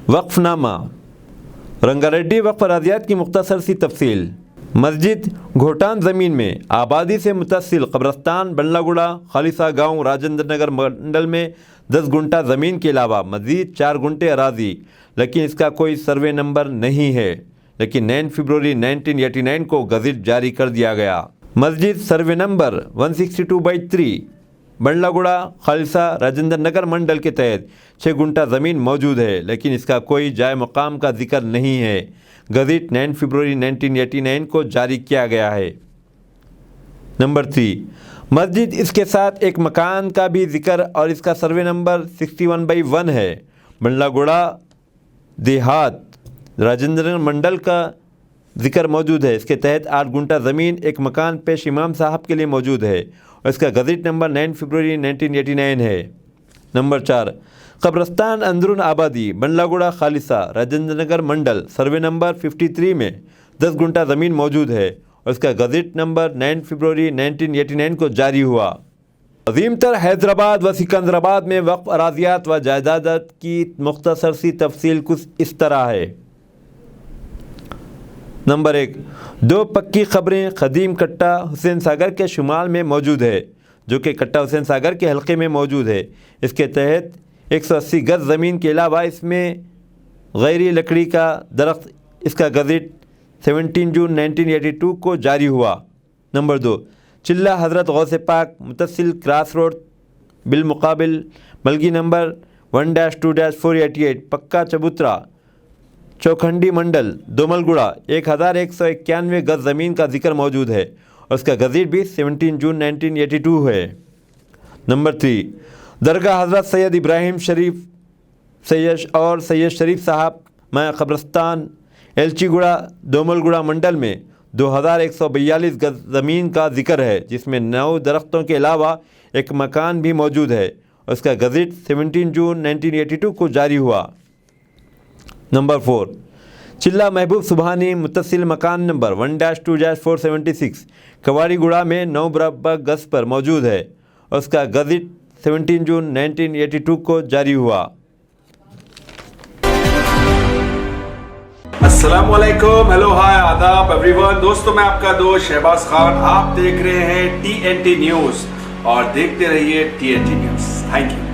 وقف نامہ رنگاریڈی وقف اراضیات کی مختصر سی تفصیل۔ مسجد گھوٹان زمین میں آبادی سے متصل قبرستان بنلا گڑا خالصہ گاؤں راجندر نگر منڈل میں 10 گنٹا زمین کے علاوہ مزید 4 گنٹے اراضی، لیکن اس کا کوئی سروے نمبر نہیں ہے، لیکن 9 فروری 1989 کو گزٹ جاری کر دیا گیا۔ مسجد سروے نمبر 162/3 بنلا گڑا خالصہ راجندر نگر منڈل کے تحت 6 گنٹا زمین موجود ہے، لیکن اس کا کوئی جائے مقام کا ذکر نہیں ہے۔ گزٹ 9 فروری 1989 کو جاری کیا گیا ہے۔ نمبر 3، مسجد اس کے ساتھ ایک مکان کا بھی ذکر اور اس کا سروے نمبر 61/1 ہے۔ بنلا گڑا دیہات راجندر نگر منڈل کا ذکر موجود ہے۔ اس کے تحت 8 گنٹا زمین ایک مکان پیش امام صاحب کے لیے موجود ہے اور اس کا گزٹ نمبر 9 فروری 1989 ہے۔ نمبر 4، قبرستان اندرون آبادی بنلا گڑا خالصہ راجندر نگر منڈل سروے نمبر 53 میں 10 گنٹا زمین موجود ہے اور اس کا گزٹ نمبر 9 فروری 1989 کو جاری ہوا۔ عظیم تر حیدرآباد و سکندرآباد میں وقف اراضیات و جائیداد کی مختصر سی تفصیل کچھ اس طرح ہے۔ نمبر 1، 2 پکی قبریں قدیم کٹا حسین ساگر کے شمال میں موجود ہے، جو کہ کٹا حسین ساگر کے حلقے میں موجود ہے۔ اس کے تحت 180 گز زمین کے علاوہ اس میں غیری لکڑی کا درخت، اس کا گزٹ 17 جون 1982 کو جاری ہوا۔ نمبر 2، چلہ حضرت غوث پاک متصل کراس روڈ بالمقابل ملگی نمبر 1-2-488 پکا چبوترا چوکھنڈی منڈل دومل گڑا 1191 گز زمین کا ذکر موجود ہے اور اس کا گزٹ بھی 17 جون 1982 ہے۔ نمبر 3، درگاہ حضرت سید ابراہیم شریف سید شریف صاحب میں قبرستان ایلچی گڑا دومل گڑا منڈل میں 2142 گز زمین کا ذکر ہے، جس میں 9 درختوں کے علاوہ ایک مکان بھی موجود ہے اور اس کا گزٹ 17 جون 1982 کو جاری ہوا۔ نمبر 4، چلہ محبوب سبحانی متصل مکان نمبر 1-2-476 کواڑی گڑا میں 9 مربع گز پر موجود ہے اور اس کا گزٹ 17 جون 1982 کو جاری ہوا۔ السلام علیکم، ہیلو، ہائے، آداب ایوری ون۔ دوستوں، میں آپ کا دوست شہباز خان، آپ دیکھ رہے ہیں TNT نیوز اور دیکھتے رہیے TNT نیوز۔ Thank you.